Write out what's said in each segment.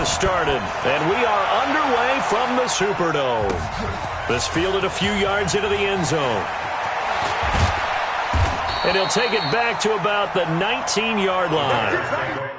started, and we are underway from the Superdome. This fielded a few yards into the end zone. And he'll take it back to about the 19-yard line.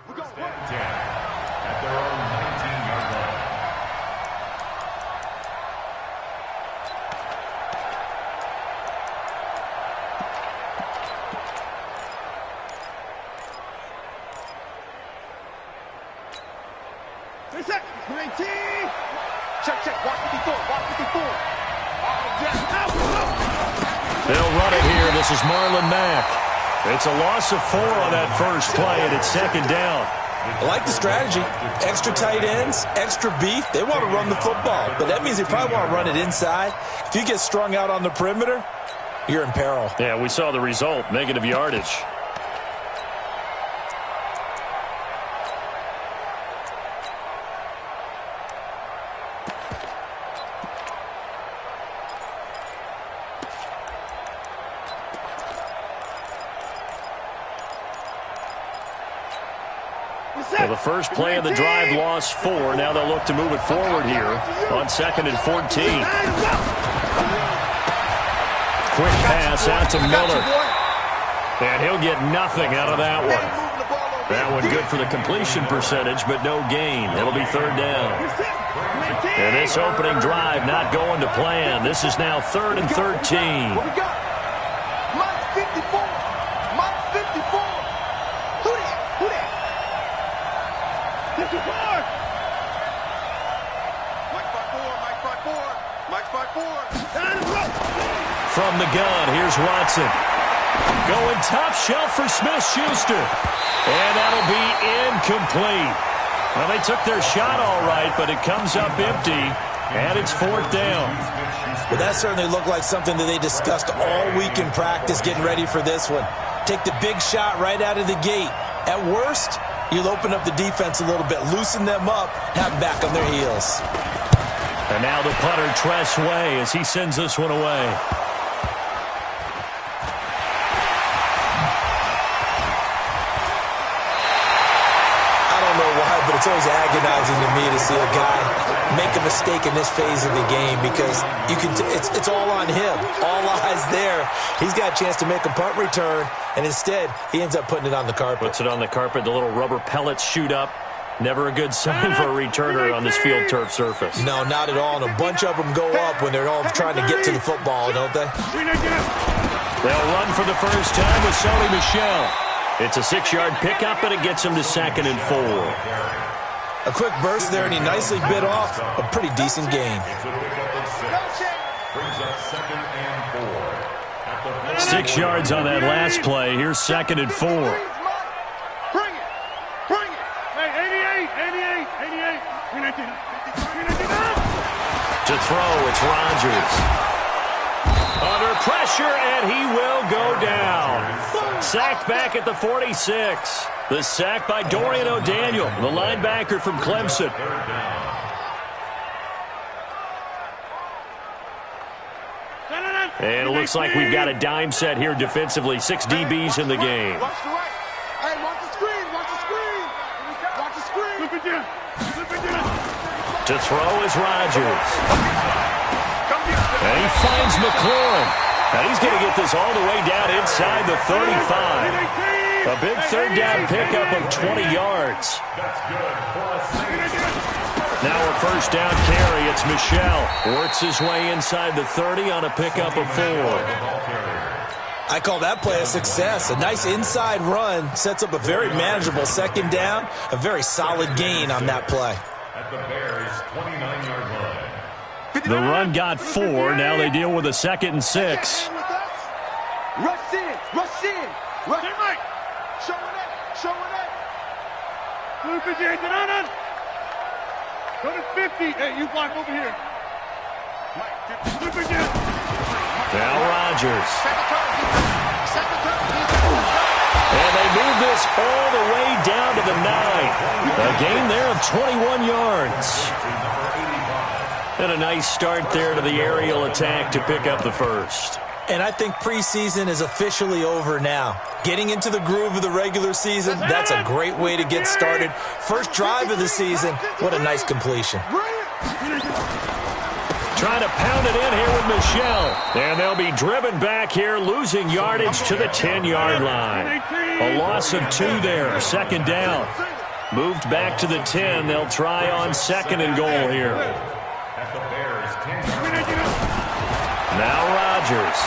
First and 10 at their own 19-yard line. Reset. 19. Check. Watch 54. Watch 54. They'll run it here. This is Marlon Mack. It's a loss of 4 on that first play, and it's second down. I like the strategy. Extra tight ends, extra beef. They want to run the football, but that means they probably want to run it inside. If you get strung out on the perimeter, you're in peril. Yeah, we saw the result, negative yardage. Well, the first play of the drive lost 4. Now they'll look to move it forward here on 2nd and 14. Quick pass out to Miller. And he'll get nothing out of that one. That one good for the completion percentage, but no gain. It'll be third down. And this opening drive not going to plan. This is now 3rd and 13. What we got? Mike 54. Mike 54. Who that? 54. Mike 54. From the gun, here's Watson. Going top shelf for Smith-Schuster. And that'll be incomplete. Well, they took their shot all right, but it comes up empty, and it's 4th down. Well, that certainly looked like something that they discussed all week in practice getting ready for this one. Take the big shot right out of the gate. At worst, you'll open up the defense a little bit, loosen them up, have them back on their heels. And now the punter, Tress Way, as he sends this one away. But it's always agonizing to me to see a guy make a mistake in this phase of the game because it's all on him. All eyes there. He's got a chance to make a punt return, and instead he ends up putting it on the carpet. Puts it on the carpet. The little rubber pellets shoot up. Never a good sign for a returner on this field turf surface. No, not at all. And a bunch of them go up when they're all trying to get to the football, don't they? They'll run for the first time with Sony Michel. It's a 6-yard pickup, and it gets him to 2nd and 4. A quick burst there, and he nicely bit off a pretty decent gain. 6 yards on that last play. Here's 2nd and 4. Bring it. Hey, 88. To throw, it's Rodgers. Under pressure, and he will go down. Sacked back at the 46. The sack by Dorian O'Daniel, the linebacker from Clemson. And it looks like we've got a dime set here defensively. 6 DBs in the game. Watch the right. Hey, watch the screen. Watch the screen. Watch the screen. To throw is Rodgers. And he finds McLaurin. And he's going to get this all the way down inside the 35. A big third down pickup of 20 yards. Now a first down carry. It's Michel. Works his way inside the 30 on a pickup of 4. I call that play a success. A nice inside run sets up a very manageable second down. A very solid gain on that play. At the Bears' 29-yard line. The run got 4. Now they deal with a 2nd and 6. Rush in. Rush in. Rush in. Show it up. Show it up. Go to 50. Hey, you block over here. Now Rodgers. And they move this all the way down to the 9. A gain there of 21 yards. And a nice start there to the aerial attack to pick up the first. And I think preseason is officially over now. Getting into the groove of the regular season, that's a great way to get started. First drive of the season, what a nice completion. Trying to pound it in here with Michel. And they'll be driven back here, losing yardage to the 10-yard line. A loss of 2 there, second down. Moved back to the 10. They'll try on 2nd and goal here. At the Bears' 10-yard line. Now Rodgers.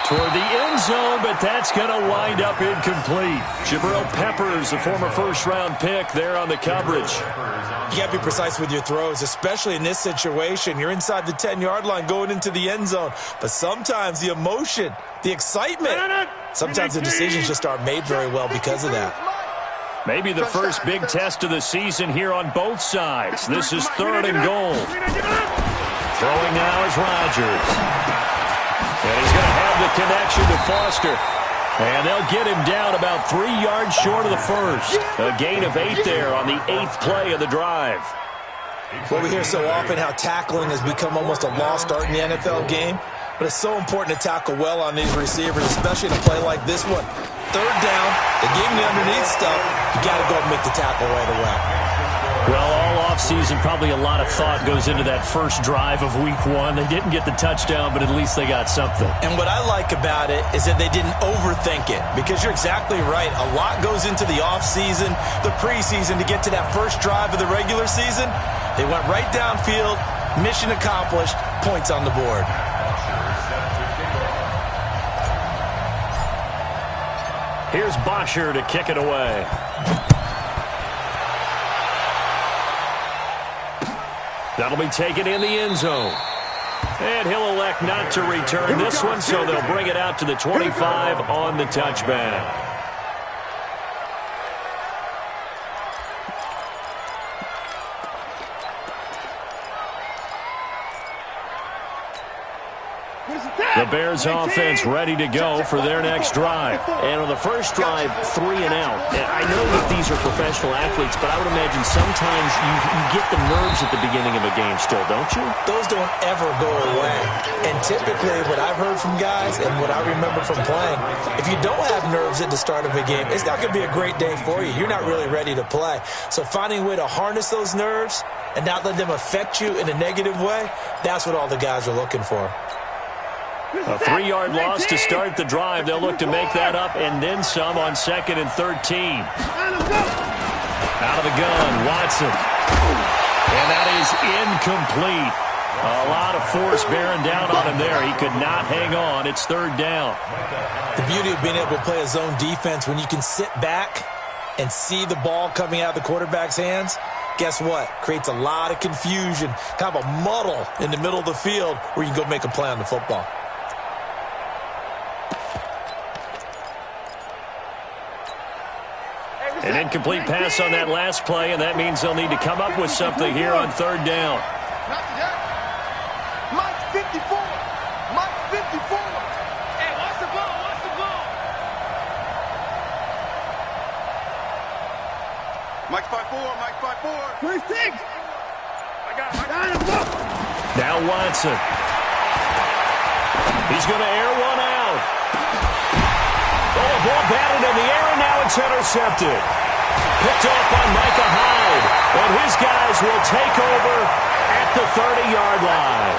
Toward the end zone, but that's going to wind up incomplete. Jabril Peppers, a former first-round pick, there on the coverage. You got to be precise with your throws, especially in this situation. You're inside the 10-yard line going into the end zone. But sometimes the emotion, the excitement, sometimes the decisions just aren't made very well because of that. Maybe the first big test of the season here on both sides. This is 3rd and goal. Throwing now is Rodgers. And he's going to have the connection to Foster. And they'll get him down about 3 yards short of the first. A gain of 8 there on the 8th play of the drive. Well, we hear so often how tackling has become almost a lost art in the NFL game. But it's so important to tackle well on these receivers, especially in a play like this one. 3rd down, they gave him the underneath stuff. You got to go and make the tackle right away. Well, all offseason, probably a lot of thought goes into that first drive of week 1. They didn't get the touchdown, but at least they got something. And what I like about it is that they didn't overthink it, because you're exactly right. A lot goes into the offseason, the preseason, to get to that first drive of the regular season. They went right downfield, mission accomplished, points on the board. Here's Bosher to kick it away. That'll be taken in the end zone. And he'll elect not to return this one, so they'll bring it out to the 25 on the touchback. The Bears offense ready to go for their next drive. And on the first drive, 3 and out. I know that these are professional athletes, but I would imagine sometimes you get the nerves at the beginning of a game still, don't you? Those don't ever go away. And typically what I've heard from guys and what I remember from playing, if you don't have nerves at the start of a game, it's not going to be a great day for you. You're not really ready to play. So finding a way to harness those nerves and not let them affect you in a negative way, that's what all the guys are looking for. A 3-yard loss to start the drive. They'll look to make that up and then some on 2nd and 13. Out of the gun, Watson. And that is incomplete. A lot of force bearing down on him there. He could not hang on. It's 3rd down. The beauty of being able to play a zone defense, when you can sit back and see the ball coming out of the quarterback's hands, guess what? Creates a lot of confusion, kind of a muddle in the middle of the field where you can go make a play on the football. An incomplete pass on that last play, and that means they'll need to come up with something here on 3rd down. Mike 54. Mike 54. Hey, watch the ball. Watch the ball. Mike 54. Mike 54. 26. I got him. Now Watson. He's going to air one out. Oh, ball batted in the air, and now it's intercepted. Picked off by Micah Hyde. And his guys will take over at the 30-yard line.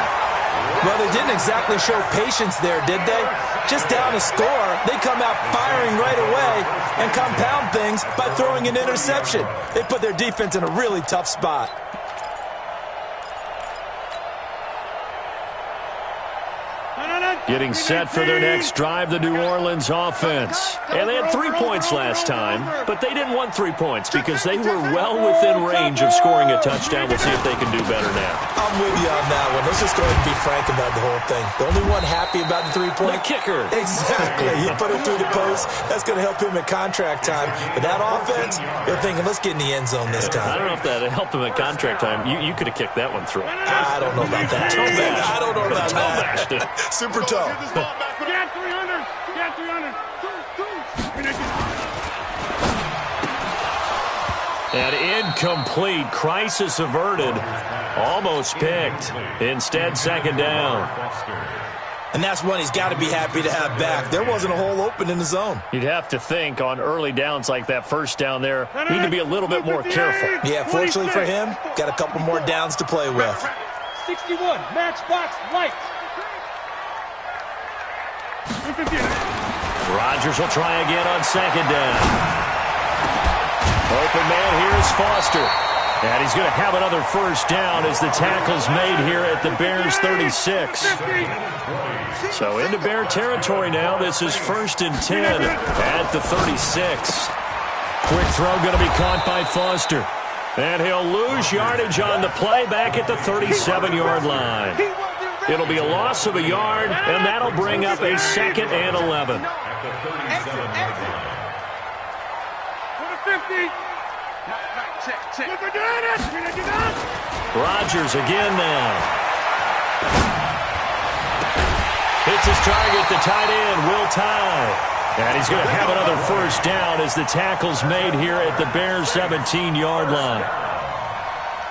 Well, they didn't exactly show patience there, did they? Just down a score, they come out firing right away and compound things by throwing an interception. They put their defense in a really tough spot. Getting set for their next drive, the New Orleans offense. And they had 3 points last time, but they didn't want 3 points because they were well within range of scoring a touchdown. We'll see if they can do better now. I'm with you on that one. Let's just go ahead and be frank about the whole thing. The only one happy about the 3-point? The kicker. Exactly. He put it through the post. That's going to help him at contract time. But that offense, they're thinking, let's get in the end zone this time. I don't know if that helped him at contract time. You could have kicked that one through. I don't know about that. I don't know about that. Super tough. Get 300. Get 300. An incomplete, crisis averted, almost picked. Instead, second down. And that's one he's got to be happy to have back. There wasn't a hole open in the zone. You'd have to think on early downs like that first down there, need to be a little bit more careful. Yeah, fortunately for him, got a couple more downs to play with. 61, matchbox light. Rodgers will try again on second down. Open man here is Foster. And he's going to have another first down as the tackle's made here at the Bears 36. So into Bear territory now. This is 1st and 10 at the 36. Quick throw going to be caught by Foster. And he'll lose yardage on the play back at the 37-yard line. It'll be a loss of a yard, and that'll bring up a 2nd and 11. Rodgers again now. Hits his target, the tight end, Will Tye. And he's going to have another first down as the tackle's made here at the Bears' 17-yard line.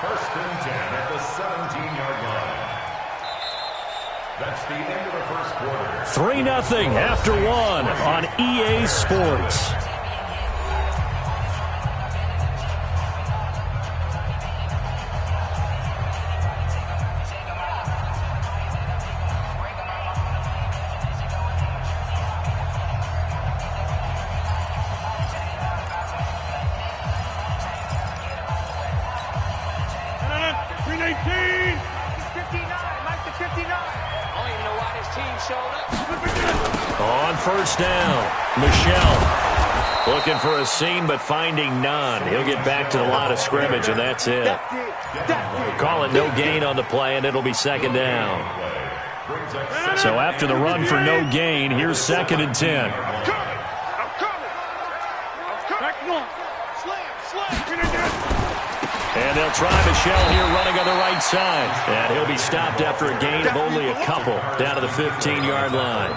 1st and 10 at the 17-yard line. That's the end of the first quarter. 3-0 after 1 on EA Sports. On first down, Michel looking for a seam but finding none. He'll get back to the line of scrimmage, and that's it. Call it no gain on the play, and it'll be second down. So after the run for no gain, here's 2nd and 10. And they'll try Michel here running on the right side. And he'll be stopped after a gain of only a couple down to the 15-yard line.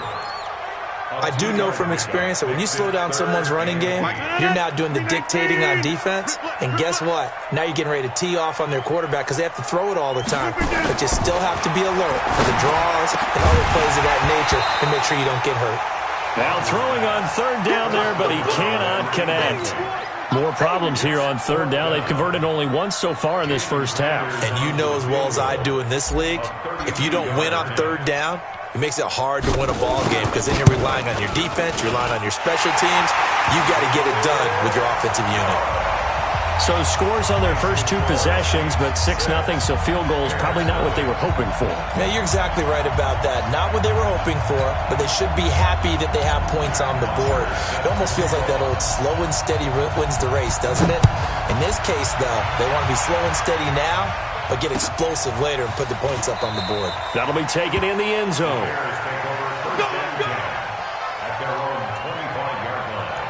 I do know from experience that when you slow down someone's running game, you're now doing the dictating on defense. And guess what? Now you're getting ready to tee off on their quarterback because they have to throw it all the time. But you still have to be alert for the draws and other plays of that nature to make sure you don't get hurt. Now throwing on 3rd down there, but he cannot connect. More problems here on 3rd down. They've converted only once so far in this first half. And you know as well as I do in this league, if you don't win on 3rd down, it makes it hard to win a ball game because then you're relying on your defense, you're relying on your special teams. You've got to get it done with your offensive unit. So scores on their first 2 possessions, but 6-0, so field goals probably not what they were hoping for. Yeah, you're exactly right about that. Not what they were hoping for, but they should be happy that they have points on the board. It almost feels like that old slow and steady wins the race, doesn't it? In this case, though, they want to be slow and steady now, but get explosive later and put the points up on the board. That'll be taken in the end zone. At their own 25-yard line.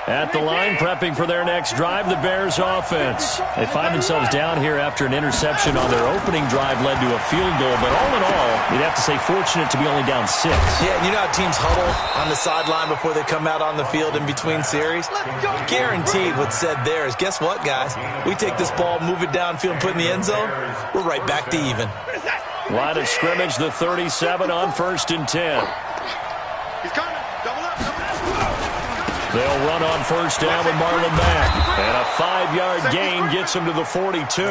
At the line, prepping for their next drive, the Bears offense. They find themselves down here after an interception on their opening drive led to a field goal. But all in all, you'd have to say fortunate to be only down 6. Yeah, and you know how teams huddle on the sideline before they come out on the field in between series? Guaranteed what's said there is, guess what, guys? We take this ball, move it downfield, put it in the end zone, we're right back to even. Line of scrimmage, the 37 on 1st and 10. He's coming. Double up. They'll run on first down with Marlon Mack. And a 5-yard gain gets him to the 42.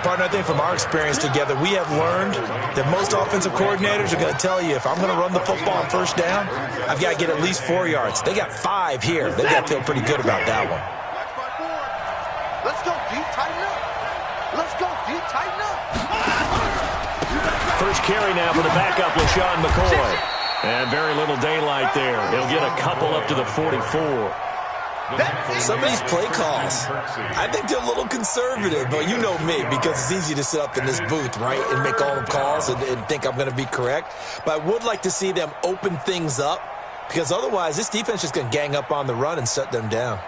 Partner, I think from our experience together, we have learned that most offensive coordinators are going to tell you, if I'm going to run the football on first down, I've got to get at least 4 yards. They got 5 here. They've got to feel pretty good about that one. Let's go, D. Tighten up. Let's go, D. Tighten up. First carry now for the backup, LaShawn McCoy. And very little daylight there. He'll get a couple up to the 44. Some of these play calls, I think they're a little conservative, but you know me, because it's easy to sit up in this booth, right, and make all the calls and think I'm going to be correct. But I would like to see them open things up, because otherwise this defense is going to gang up on the run and shut them down.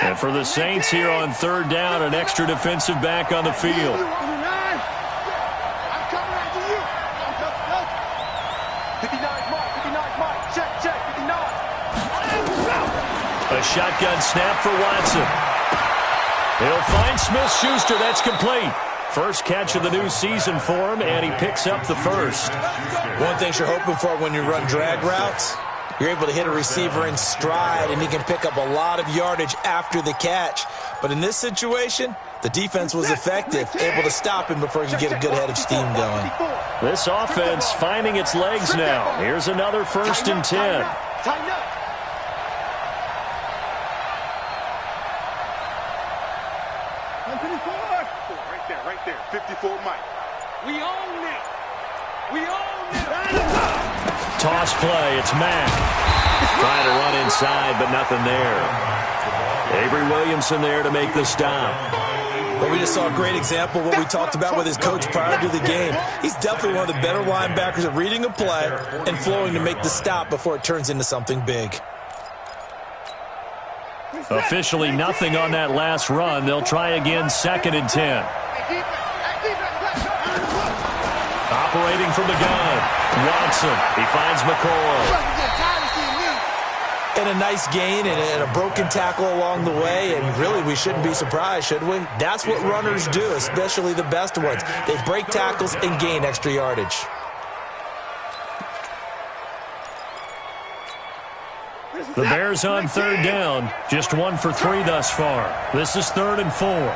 And for the Saints here on third down, an extra defensive back on the field. I'm coming after you. 59's Mike. 59's Mike. Check. 59. A shotgun snap for Watson. He'll find Smith-Schuster. That's complete. First catch of the new season for him, and he picks up the first. One thing you're hoping for when you run drag routes, you're able to hit a receiver in stride, and he can pick up a lot of yardage after the catch. But in this situation, the defense was effective, able to stop him before he could get a good head of steam going. This offense finding its legs now. Here's another 1st and 10. Tighten up. Right there. 54 Mike. We own it. Toss play. It's Mack. Trying to run inside, but nothing there. Avery Williamson there to make the stop. But we just saw a great example of what we talked about with his coach prior to the game. He's definitely one of the better linebackers at reading a play and flowing to make the stop before it turns into something big. Officially nothing on that last run. They'll try again, 2nd and 10. Operating from the gun, Watson. He finds McCoy. And a nice gain and a broken tackle along the way, and really we shouldn't be surprised, should we? That's what runners do, especially the best ones. They break tackles and gain extra yardage. The Bears on third down, just 1 for 3 thus far. This is 3rd and 4.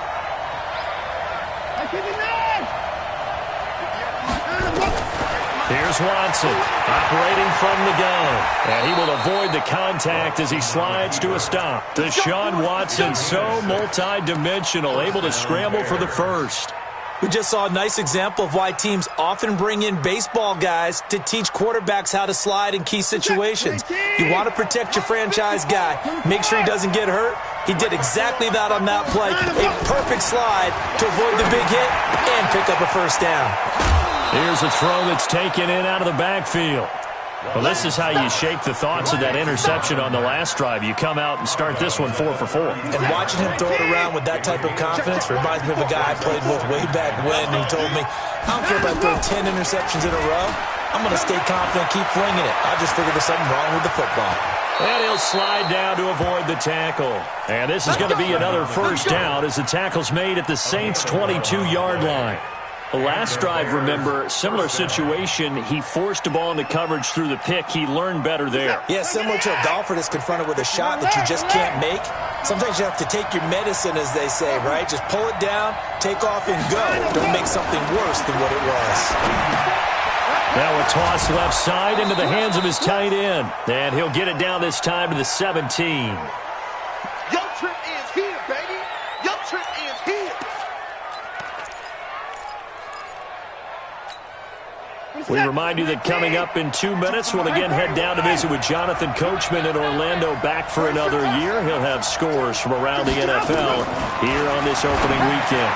Here's Watson, operating from the gun. And he will avoid the contact as he slides to a stop. Deshaun Watson, so multi-dimensional, able to scramble for the first. We just saw a nice example of why teams often bring in baseball guys to teach quarterbacks how to slide in key situations. You want to protect your franchise guy. Make sure he doesn't get hurt. He did exactly that on that play. A perfect slide to avoid the big hit and pick up a first down. Here's a throw that's taken in out of the backfield. Well, this is how you shake the thoughts of that interception on the last drive. You come out and start this one 4 for 4. And watching him throw it around with that type of confidence reminds me of a guy I played with way back when who told me, I don't care if I throw 10 interceptions in a row. I'm going to stay confident, keep flinging it. I just figured there's something wrong with the football. And he'll slide down to avoid the tackle. And this is going to be another first down as the tackle's made at the Saints' 22-yard line. The last drive, remember, similar situation. He forced the ball into coverage through the pick. He learned better there. Yeah, similar to a golfer that's confronted with a shot that you just can't make. Sometimes you have to take your medicine, as they say, right? Just pull it down, take off, and go. Don't make something worse than what it was. Now a toss left side into the hands of his tight end. And he'll get it down this time to the 17. Your trip ends here, baby. Your trip ends here. We remind you that coming up in 2 minutes, we'll again head down to visit with Jonathan Coachman in Orlando, back for another year. He'll have scores from around the NFL here on this opening weekend.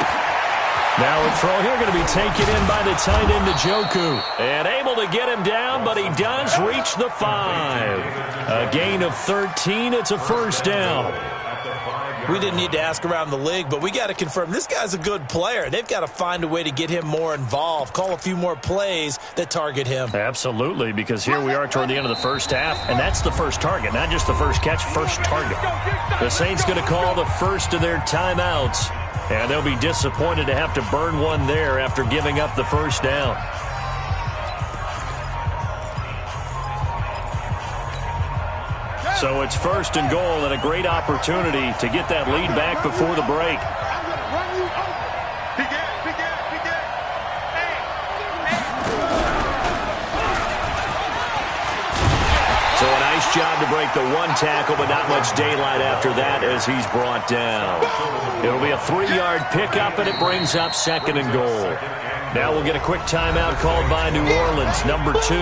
Now a throw here going to be taken in by the tight end, Njoku. And able to get him down, but he does reach the 5. A gain of 13. It's a first down. We didn't need to ask around the league, but we got to confirm this guy's a good player. They've got to find a way to get him more involved, call a few more plays that target him. Absolutely, because here we are toward the end of the first half, and that's the first target, not just the first catch, first target. The Saints going to call the first of their timeouts And they'll be disappointed to have to burn one there after giving up the first down. So it's first and goal and a great opportunity to get that lead back before the break. So a nice job to break the one tackle, but not much daylight after that as he's brought down. It'll be a 3-yard pickup, and it brings up second and goal. Now we'll get a quick timeout called by New Orleans, number 2,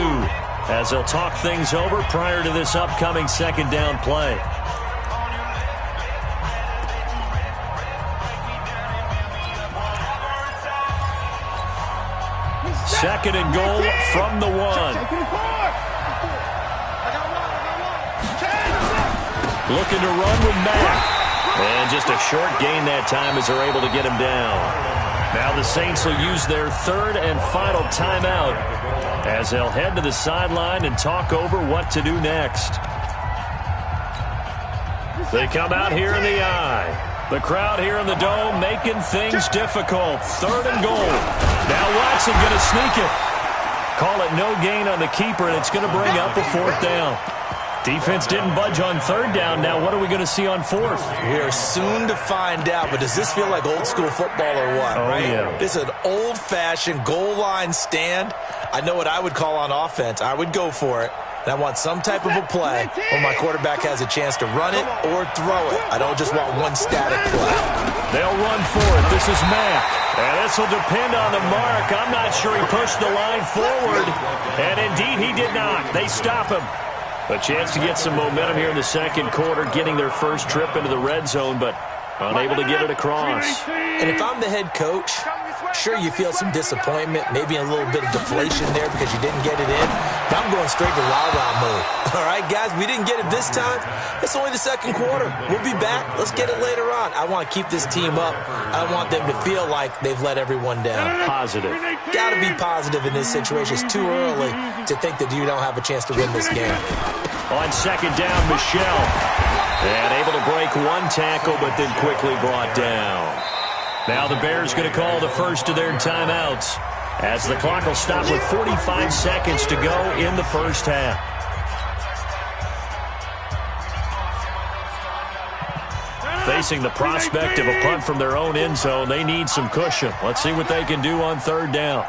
as they'll talk things over prior to this upcoming second down play. Second and goal from the 1. Looking to run with Mack. And just a short gain that time as they're able to get him down. Now the Saints will use their third and final timeout as they'll head to the sideline and talk over what to do next. They come out here in the eye. The crowd here in the Dome making things difficult. Third and goal. Now Watson going to sneak it. Call it no gain on the keeper, and it's going to bring up the 4th down. Defense didn't budge on 3rd down. Now what are we going to see on 4th? We are soon to find out, but does this feel like old school football or what? Oh, right? Yeah. This is an old-fashioned goal line stand. I know what I would call on offense. I would go for it. And I want some type of a play where my quarterback has a chance to run it or throw it. I don't just want one static play. They'll run for it. This is Mack. And this will depend on the mark. I'm not sure he pushed the line forward. And indeed he did not. They stop him. A chance to get some momentum here in the second quarter, getting their first trip into the red zone, but unable to get it across. And if I'm the head coach, sure, you feel some disappointment, maybe a little bit of deflation there because you didn't get it in. But I'm going straight to rah-rah mode. All right, guys, we didn't get it this time. It's only the second quarter. We'll be back. Let's get it later on. I want to keep this team up. I want them to feel like they've let everyone down. Positive. Got to be positive in this situation. It's too early to think that you don't have a chance to win this game. On second down, Michel. And able to break one tackle, but then quickly brought down. Now the Bears going to call the first of their timeouts as the clock will stop with 45 seconds to go in the first half. Facing the prospect of a punt from their own end zone, they need some cushion. Let's see what they can do on 3rd down.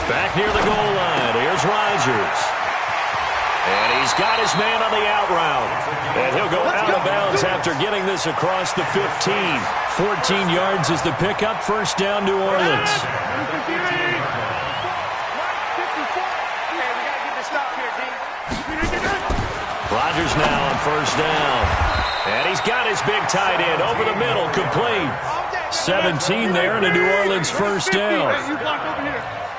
Back near the goal line, here's Rodgers. And he's got his man on the out route. And he'll go out of bounds after getting this across the 15. 14 yards is the pickup. First down, New Orleans. Rodgers now on first down. And he's got his big tight end over the middle, complete. 17 there and a New Orleans first down.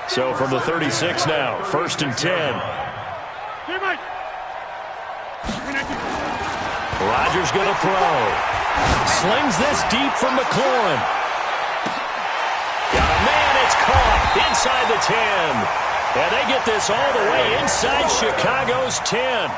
So from the 36 now, 1st and 10. Rodgers going to throw. Slings this deep from McLaurin. Got a man, it's caught inside the 10. And they get this all the way inside Chicago's 10.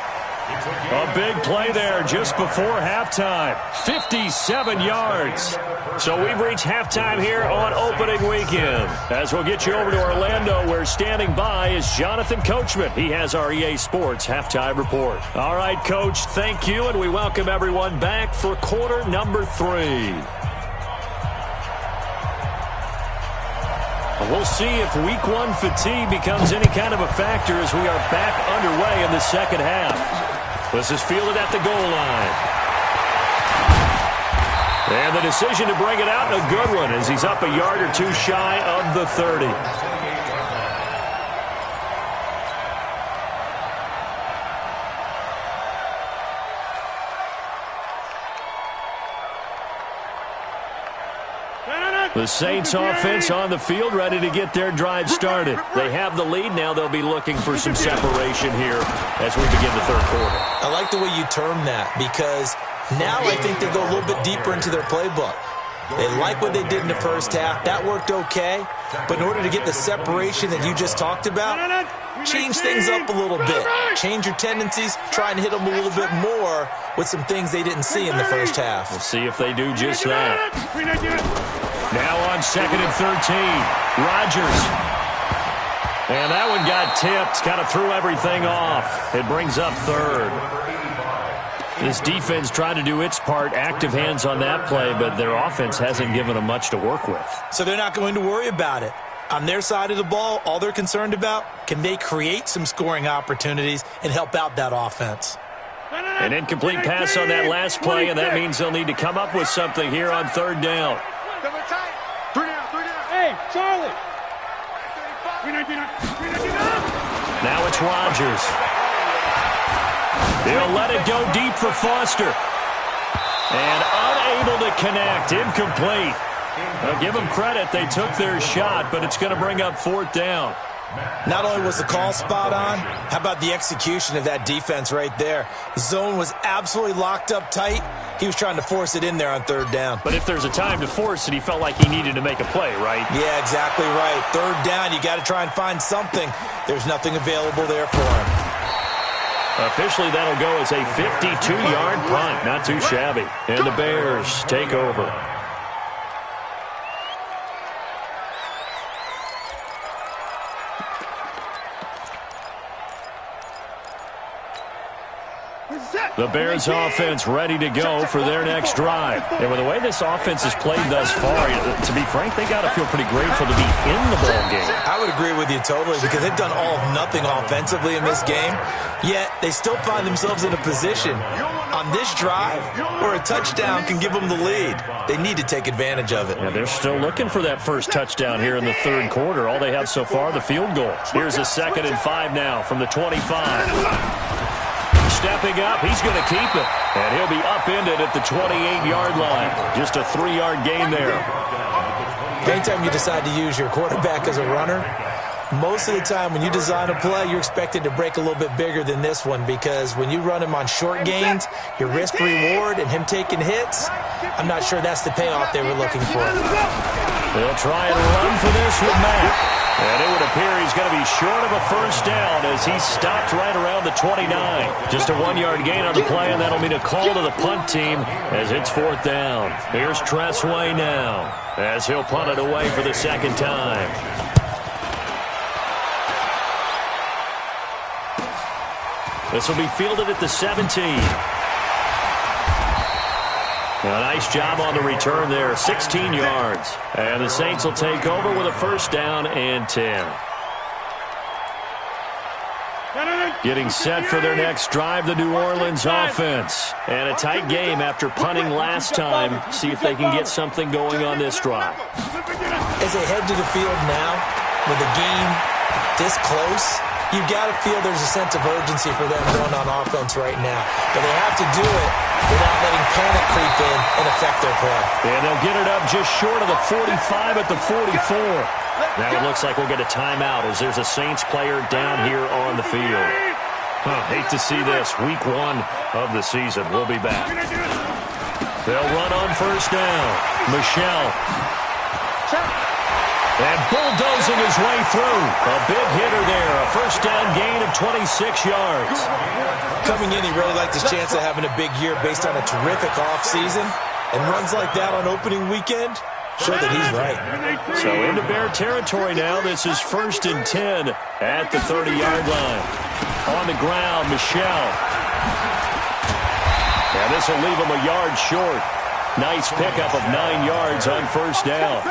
A big play there just before halftime. 57 yards. So we've reached halftime here on opening weekend. As we'll get you over to Orlando, where standing by is Jonathan Coachman. He has our EA Sports halftime report. All right, Coach, thank you, and we welcome everyone back for quarter number 3. We'll see if week 1 fatigue becomes any kind of a factor as we are back underway in the second half. This is fielded at the goal line. And the decision to bring it out, a good one, as he's up a yard or two shy of the 30. The Saints offense on the field, ready to get their drive started. They have the lead. Now they'll be looking for some separation here as we begin the third quarter. I like the way you term that, because now I think they go a little bit deeper into their playbook. They like what they did in the first half. That worked okay. But in order to get the separation that you just talked about, change things up a little bit. Change your tendencies. Try and hit them a little bit more with some things they didn't see in the first half. We'll see if they do just that. Now on 2nd and 13. Rodgers. And that one got tipped. Kind of threw everything off. It brings up 3rd. This defense tried to do its part, active hands on that play, but their offense hasn't given them much to work with. So they're not going to worry about it. On their side of the ball, all they're concerned about, can they create some scoring opportunities and help out that offense? An incomplete pass on that last play, and that means they'll need to come up with something here on 3rd down. 3 down. Hey, Charlie. Now it's Rodgers. They'll let it go deep for Foster. And unable to connect. Incomplete. Now give them credit. They took their shot, but it's going to bring up 4th down. Not only was the call spot on, how about the execution of that defense right there? Zone was absolutely locked up tight. He was trying to force it in there on 3rd down. But if there's a time to force it, he felt like he needed to make a play, right? Yeah, exactly right. 3rd down, you got to try and find something. There's nothing available there for him. Officially, that'll go as a 52-yard punt. Not too shabby. And the Bears take over. The Bears offense ready to go for their next drive. And with the way this offense has played thus far, to be frank, they got to feel pretty grateful to be in the ball game. I would agree with you totally because they've done all of nothing offensively in this game, yet they still find themselves in a position on this drive where a touchdown can give them the lead. They need to take advantage of it. Yeah, they're still looking for that first touchdown here in the 3rd quarter. All they have so far, the field goal. Here's a 2nd and 5 now from the 25. Stepping up, he's going to keep it. And he'll be upended at the 28-yard line. Just a 3-yard gain there. Anytime you decide to use your quarterback as a runner, most of the time when you design a play, you're expected to break a little bit bigger than this one because when you run him on short gains, your risk-reward and him taking hits, I'm not sure that's the payoff they were looking for. They'll try and run for this with Mack. And it would appear he's going to be short of a first down as he stopped right around the 29. Just a 1-yard gain on the play, and that'll mean a call to the punt team as it's 4th down. Here's Tressway now as he'll punt it away for the 2nd time. This will be fielded at the 17. A nice job on the return there, 16 yards. And the Saints will take over with a 1st down and 10. Getting set for their next drive, the New Orleans offense. And a tight game after punting last time. See if they can get something going on this drive. As they head to the field now, with the game this close, you've got to feel there's a sense of urgency for them going on offense right now. But they have to do it without letting panic creep in and affect their play. And they'll get it up just short of the 45 at the 44. Now it looks like we'll get a timeout as there's a Saints player down here on the field. Hate to see this. Week 1 of the season. We'll be back. They'll run on 1st down. Michel. And bulldozing his way through. A big hitter there. A 1st down gain of 26 yards. Coming in, he really liked his chance of having a big year based on a terrific offseason. And runs like that on opening weekend show that he's right. So into Bear territory now. This is 1st and 10 at the 30-yard line. On the ground, Michel. And this will leave him a yard short. Nice pickup of 9 yards on 1st down.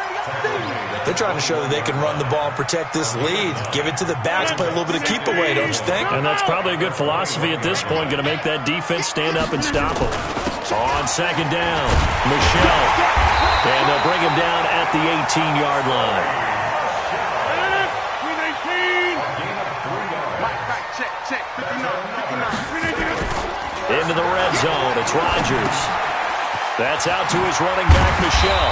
They're trying to show that they can run the ball and protect this lead. Give it to the backs, play a little bit of keep away, don't you think? And that's probably a good philosophy at this point, going to make that defense stand up and stop them. On 2nd down, Michel. And they'll bring him down at the 18-yard line. Into the red zone, it's Rodgers. That's out to his running back, Michel.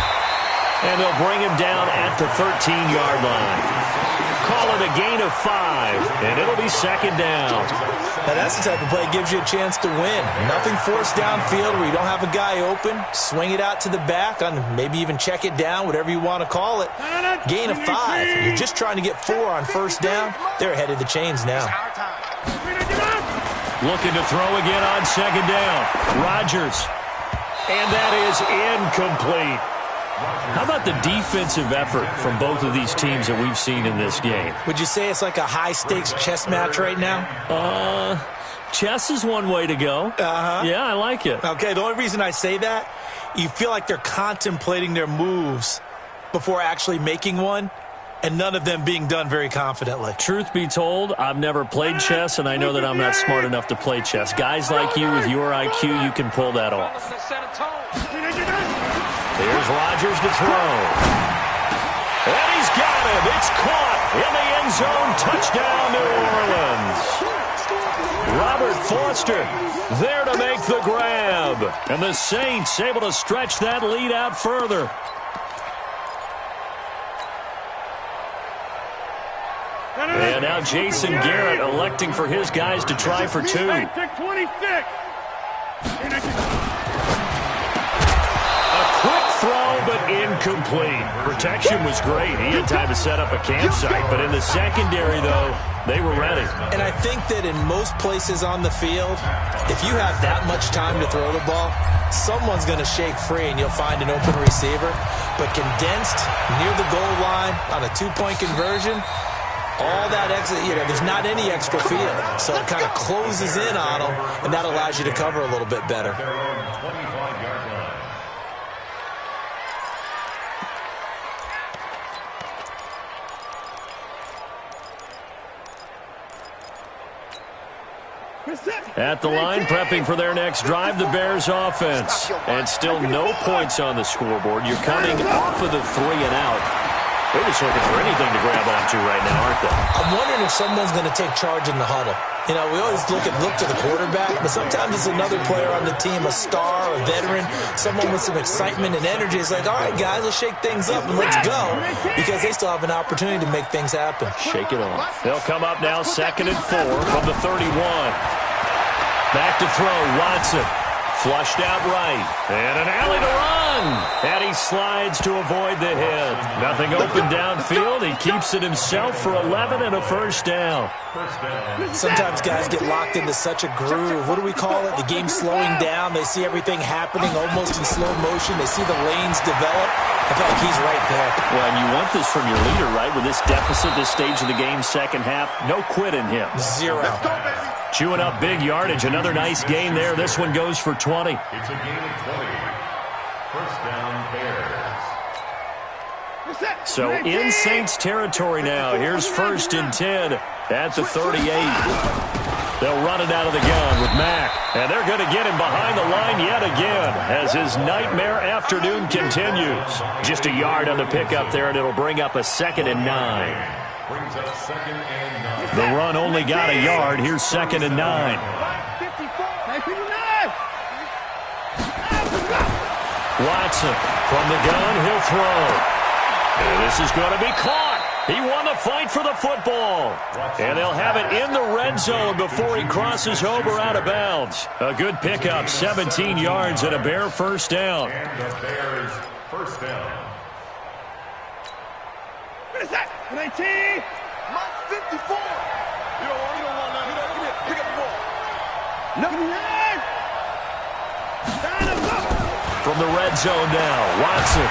And they'll bring him down at the 13-yard line. Call it a gain of 5, and it'll be second down. Now that's the type of play that gives you a chance to win. Nothing forced downfield where you don't have a guy open. Swing it out to the back, maybe even check it down, whatever you want to call it. Gain of 5. You're just trying to get 4 on first down. They're ahead of the chains now. Looking to throw again on second down. Rodgers. And that is incomplete. How about the defensive effort from both of these teams that we've seen in this game? Would you say it's like a high-stakes chess match right now? Chess is one way to go. Yeah, I like it. Okay, the only reason I say that, you feel like they're contemplating their moves before actually making one, and none of them being done very confidently. Truth be told, I've never played chess, and I know that I'm not smart enough to play chess. Guys like you with your IQ, you can pull that off. Here's Rodgers to throw. And he's got it. It's caught in the end zone. Touchdown, New Orleans. Robert Foster there to make the grab. And the Saints able to stretch that lead out further. And now Jason Garrett electing for his guys to try for 2. 26. Throw, but incomplete. Protection was great. He had time to set up a campsite, but in the secondary, though, they were ready. And I think that in most places on the field, if you have that much time to throw the ball, someone's going to shake free and you'll find an open receiver. But condensed near the goal line on a 2-point conversion, all that extra, there's not any extra field. So it kind of closes in on them, and that allows you to cover a little bit better. At the line, prepping for their next drive, the Bears offense. And still no points on the scoreboard. You're coming off of the 3 and out. They're just looking for anything to grab onto right now, aren't they? I'm wondering if someone's going to take charge in the huddle. We always look to the quarterback, but sometimes it's another player on the team, a star, a veteran, someone with some excitement and energy. It's like, all right, guys, let's shake things up and let's go, because they still have an opportunity to make things happen. Shake it off. They'll come up now 2nd and 4 from the 31. Back to throw, Watson. Flushed out right. And an alley to run. And he slides to avoid the hit. Nothing open downfield. He keeps it himself for 11 and a first down. Sometimes guys get locked into such a groove. What do we call it? The game's slowing down. They see everything happening almost in slow motion. They see the lanes develop. I feel like he's right there. Well, and you want this from your leader, right? With this deficit, this stage of the game, second half, no quit in him. 0. Chewing up big yardage. Another nice gain there. This one goes for 20. It's a gain of 20. First down, Bears. So in Saints territory now. Here's 1st and 10 at the 38. They'll run it out of the gun with Mack. And they're going to get him behind the line yet again as his nightmare afternoon continues. Just a yard on the pickup there, and it'll bring up a 2nd and 9. Brings up 2nd and 9. The run only got a yard. Here's 2nd and 9. Watson from the gun. He'll throw. And this is going to be caught. He won the fight for the football. And they'll have it in the red zone before he crosses over out of bounds. A good pickup, 17 yards and a Bear first down. And the Bears first down. What is that? 19. Mike 54. You don't want none. Pick up the ball. From the red zone now, Watson.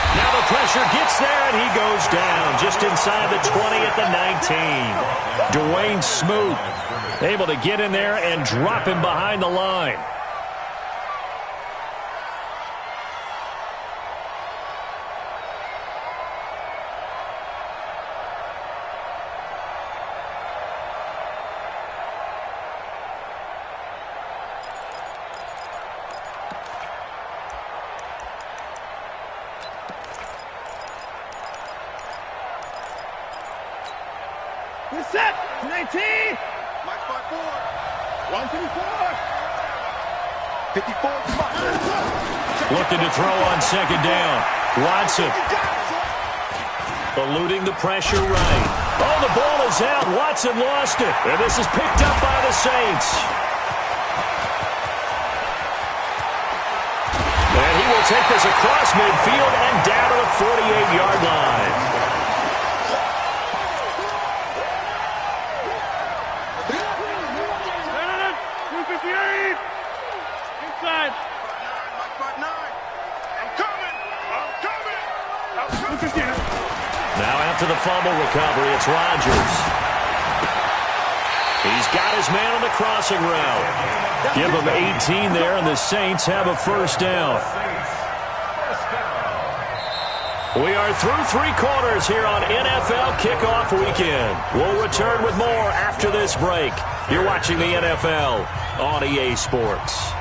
Now the pressure gets there, and he goes down just inside the 20 at the 19. Dwayne Smoot able to get in there and drop him behind the line. Set. 19. Mike 54. 124. 54. Looking to throw on second down. Watson. Eluding the pressure right. Oh, the ball is out. Watson lost it. And this is picked up by the Saints. And he will take this across midfield and down to the 48-yard line. Inside. Now after the fumble recovery, it's Rodgers. He's got his man on the crossing route. Give him 18 there, and the Saints have a first down. We are through 3 quarters here on NFL Kickoff Weekend. We'll return with more after this break. You're watching the NFL on EA Sports.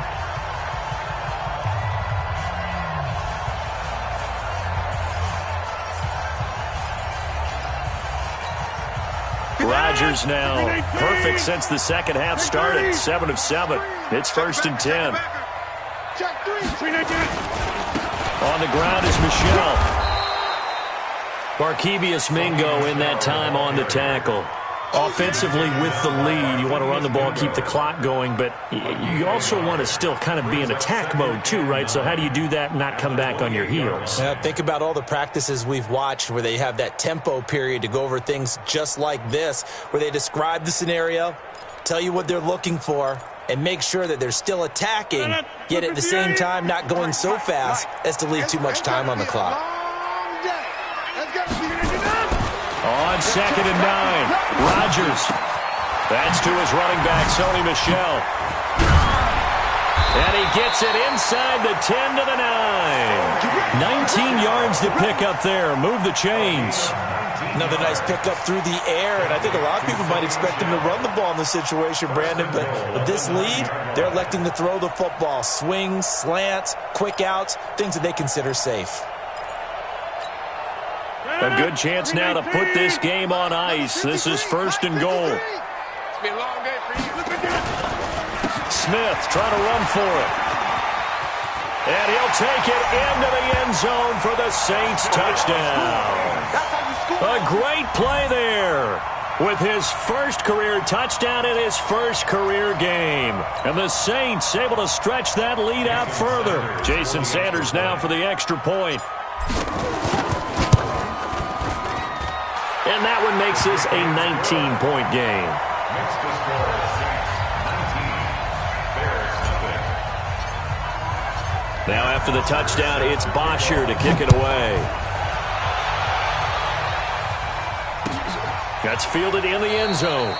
Rodgers now perfect since the second half started. 7 of 7. It's 1st and 10. On the ground is Michel. Barkevious Mingo in that time on the tackle. Offensively with the lead, you want to run the ball, keep the clock going, but you also want to still kind of be in attack mode too, right? So how do you do that and not come back on your heels? Yeah, think about all the practices we've watched where they have that tempo period to go over things just like this, where they describe the scenario, tell you what they're looking for, and make sure that they're still attacking, yet at the same time not going so fast as to leave too much time on the clock. On 2nd and 9, Rodgers. That's to his running back, Sony Michel. And he gets it inside the 10 to the 9. 19 yards to pick up there. Move the chains. Another nice pickup through the air, and I think a lot of people might expect him to run the ball in this situation, Brandon, but with this lead, they're electing to throw the football. Swings, slants, quick outs, things that they consider safe. A good chance now to put this game on ice. This is 1st and goal. Smith trying to run for it. And he'll take it into the end zone for the Saints touchdown. A great play there with his first career touchdown in his first career game. And the Saints able to stretch that lead out further. Jason Sanders now for the extra point. And that one makes this a 19-point game. Next to score, Saints 19, Bears nothing. Now after the touchdown, it's Bosher to kick it away. That's fielded in the end zone.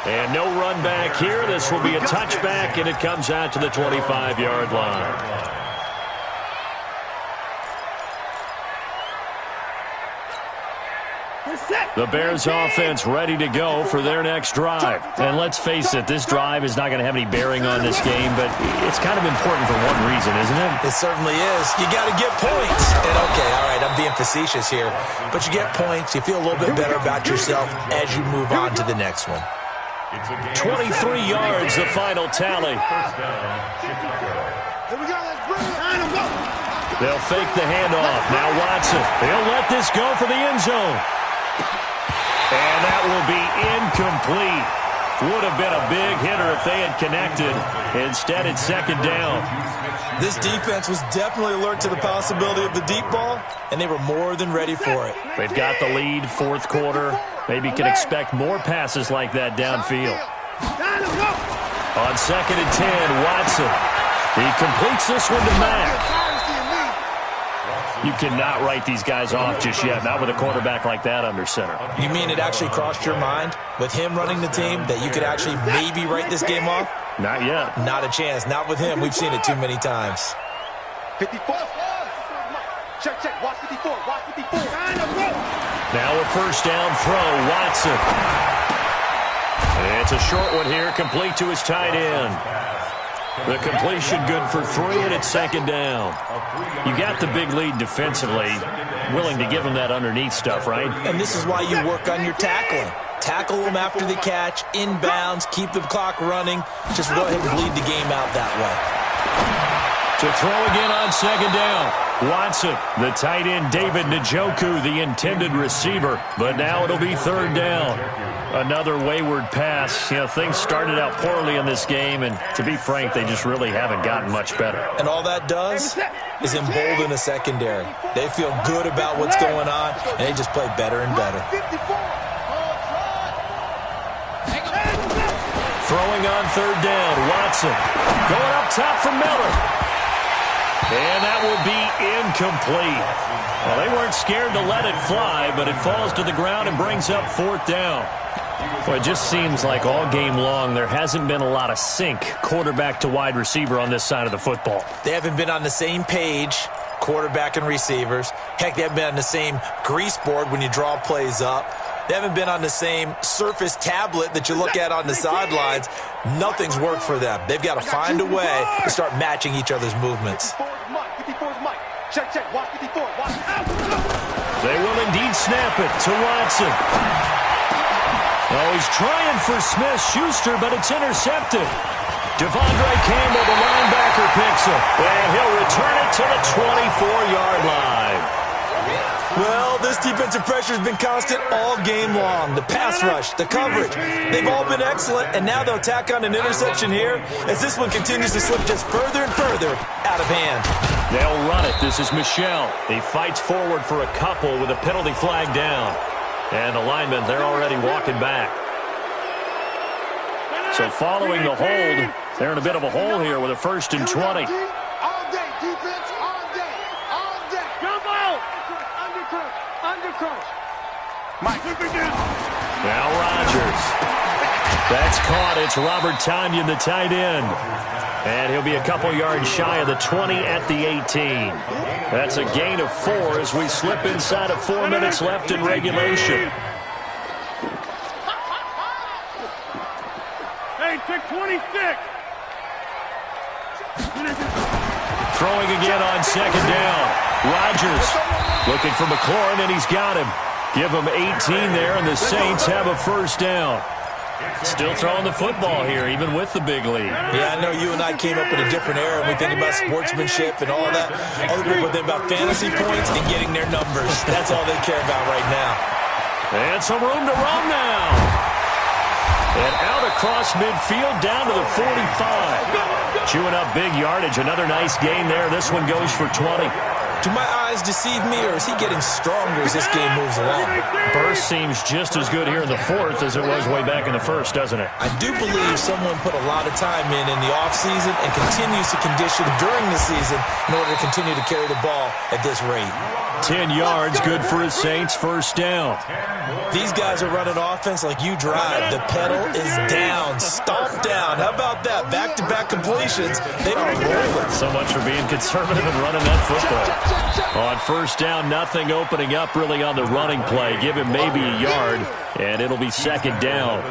And no run back here. This will be a touchback, and it comes out to the 25-yard line. The Bears offense ready to go for their next drive. And let's face it, this drive is not going to have any bearing on this game, but it's kind of important for one reason, isn't it? It certainly is. You got to get points. And okay, all right, I'm being facetious here, but you get points, you feel a little bit better about yourself as you move on to the next one. 23 yards, the final tally. They'll fake the handoff. Now Watson. He'll let this go for the end zone. And that will be incomplete. Would have been a big hitter if they had connected. Instead, it's 2nd down. This defense was definitely alert to the possibility of the deep ball, and they were more than ready for it. They've got the lead, 4th quarter. Maybe can expect more passes like that downfield. On 2nd and 10, Watson. He completes this one to Mack. You cannot write these guys off just yet, not with a quarterback like that under center. You mean it actually crossed your mind with him running the team that you could actually maybe write this game off? Not yet. Not a chance. Not with him. We've seen it too many times. 54. Check. Watch 54. Watch 54. Now a first down throw, Watson. It's a short one here, complete to his tight end. The completion good for 3, and it's 2nd down. You got the big lead defensively, willing to give them that underneath stuff, right? And this is why you work on your tackling. Tackle them after the catch, inbounds, keep the clock running. Just go ahead and bleed the game out that way. To throw again on 2nd down. Watson, the tight end, David Njoku, the intended receiver. But now it'll be third down. Another wayward pass. You know, things started out poorly in this game, and to be frank, they just really haven't gotten much better. And all that does is embolden the secondary. They feel good about what's going on, and they just play better and better. Throwing on third down, Watson. Going up top for Miller. And that will be incomplete. Well, they weren't scared to let it fly, but it falls to the ground and brings up fourth down. Well, it just seems like all game long there hasn't been a lot of sync quarterback to wide receiver on this side of the football. They haven't been on the same page, quarterback and receivers. Heck, they haven't been on the same grease board when you draw plays up. They haven't been on the same Surface tablet that you look at on the sidelines. Nothing's worked for them. They've got to find a way to start matching each other's movements. They will indeed snap it to Watson. Oh, he's trying for Smith-Schuster, but it's intercepted. Devondre Campbell, the linebacker, picks it. And he'll return it to the 24-yard line. Well, this defensive pressure has been constant all game long. The pass rush, the coverage, they've all been excellent, and now they'll tack on an interception here as this one continues to slip just further and further out of hand. They'll run it. This is Michel. He fights forward for a couple with a penalty flag down. And the linemen, they're already walking back. So following the hold, they're in a bit of a hole here with a 1st and 20. All day, defense, all day, all day. Come on! Undercut. Mike, Now Rodgers. That's caught. It's Robert Tonyan, the tight end. And he'll be a couple yards shy of the 20 at the 18. That's a gain of 4 as we slip inside of 4 minutes left in regulation. Hey, pick 26. Throwing again on second down. Rodgers looking for McLaurin, and he's got him. Give him 18 there, and the Saints have a first down. Still throwing the football here, even with the big lead. Yeah, I know you and I came up in a different era. We think about sportsmanship and all that. Other people think about fantasy points and getting their numbers. That's all they care about right now. And some room to run now. And out across midfield, down to the 45. Chewing up big yardage. Another nice gain there. This one goes for 20. Do my eyes deceive me, or is he getting stronger as this game moves along? Burst seems just as good here in the 4th as it was way back in the 1st, doesn't it? I do believe someone put a lot of time in the offseason and continues to condition during the season in order to continue to carry the ball at this rate. 10 yards, good for his Saints, first down. These guys are running offense like you drive. The pedal is down, stomped down. How about that? Back-to-back completions. They are rolling. So much for being conservative and running that football. On first down, nothing opening up really on the running play. Give him maybe a yard, and it'll be second down.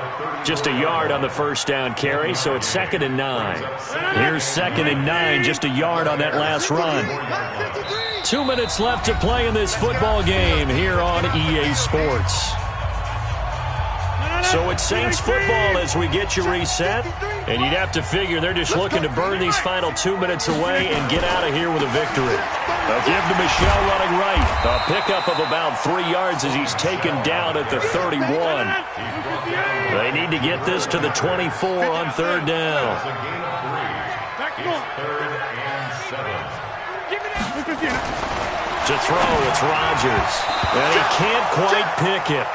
Just a yard on the first down carry, so it's 2nd and 9. Here's 2nd and 9, just a yard on that last run. 2 minutes left to play in this football game here on EA Sports. So it's Saints football as we get you reset. And you'd have to figure they're just looking to burn these final 2 minutes away and get out of here with a victory. They'll give to Michel running right. A pickup of about 3 yards as he's taken down at the 31. They need to get this to the 24 on third down. To throw, it's Rodgers. And he can't quite pick it.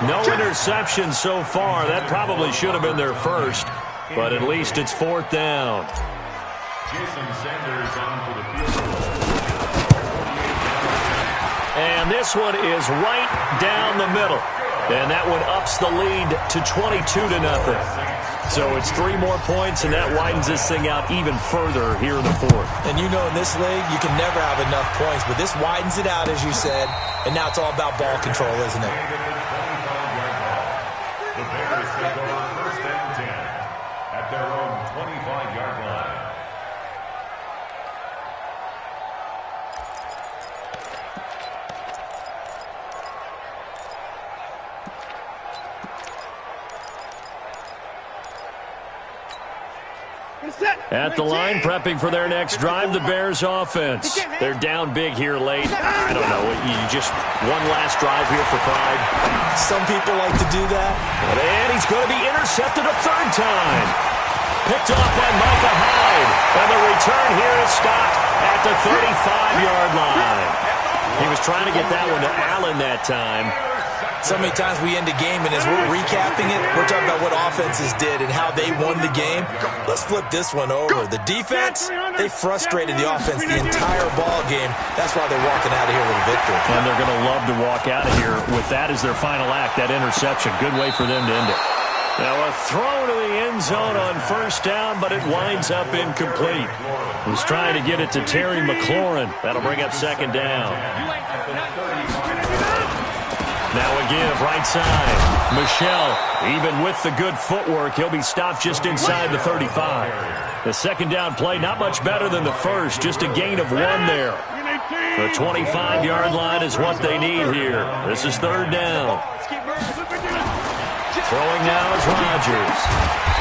No interception so far. That probably should have been their first, but at least it's fourth down. Jason Sanders on for the field. And this one is right down the middle. And that one ups the lead to 22-0. So it's 3 more points, and that widens this thing out even further here in the 4th. And you know in this league, you can never have enough points, but this widens it out, as you said, and now it's all about ball control, isn't it? The Bears take over 1st and 10 at their own 25-yard line. At the line, prepping for their next drive, the Bears offense. They're down big here late. I don't know. You just one last drive here for pride. Some people like to do that. And he's going to be intercepted a third time. Picked off by Micah Hyde. And the return here is stopped at the 35-yard line. He was trying to get that one to Allen that time. So many times we end a game, and as we're recapping it, we're talking about what offenses did and how they won the game. Let's flip this one over. The defense, they frustrated the offense the entire ball game. That's why they're walking out of here with a victory. And they're going to love to walk out of here with that as their final act, that interception. Good way for them to end it. Now a throw to the end zone on first down, but it winds up incomplete. He's trying to get it to Terry McLaurin. That'll bring up second down. Now a give, right side. Michel, even with the good footwork, he'll be stopped just inside the 35. The second down play, not much better than the first, just a gain of 1 there. The 25-yard line is what they need here. This is third down. Throwing now is Rodgers.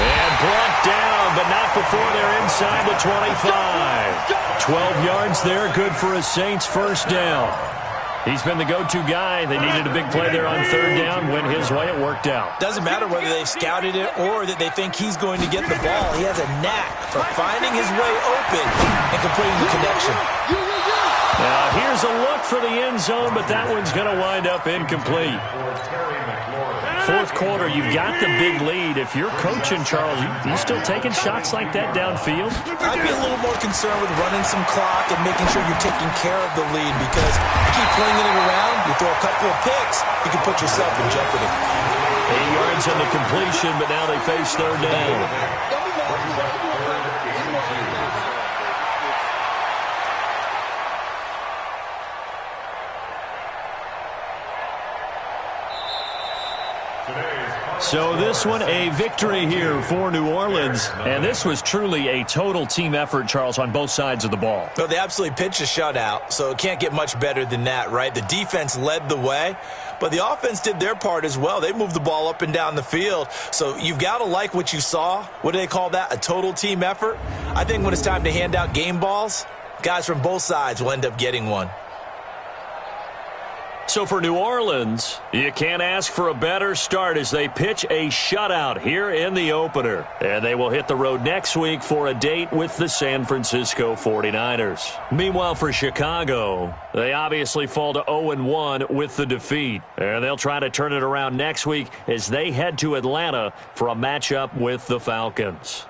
And brought down, but not before they're inside the 25. 12 yards there, good for a Saints first down. He's been the go-to guy. They needed a big play there on third down. Went his way. It worked out. Doesn't matter whether they've scouted it or that they think he's going to get the ball. He has a knack for finding his way open and completing the connection. Now, here's a look for the end zone, but that one's going to wind up incomplete. Fourth quarter, you've got the big lead. If you're coaching, Charles, you still taking shots like that downfield? I'd be a little more concerned with running some clock and making sure you're taking care of the lead, because you keep flinging it around, you throw a couple of picks, you can put yourself in jeopardy. 8 yards on the completion, but now they face third down. So this one, a victory here for New Orleans. And this was truly a total team effort, Charles, on both sides of the ball. So they absolutely pitched a shutout, so it can't get much better than that, right? The defense led the way, but the offense did their part as well. They moved the ball up and down the field. So you've got to like what you saw. What do they call that? A total team effort? I think when it's time to hand out game balls, guys from both sides will end up getting one. So for New Orleans, you can't ask for a better start as they pitch a shutout here in the opener. And they will hit the road next week for a date with the San Francisco 49ers. Meanwhile, for Chicago, they obviously fall to 0-1 with the defeat. And they'll try to turn it around next week as they head to Atlanta for a matchup with the Falcons.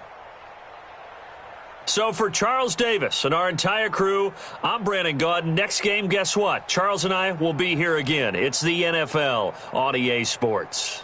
So for Charles Davis and our entire crew, I'm Brandon Gaudin. Next game, guess what? Charles and I will be here again. It's the NFL on EA Sports.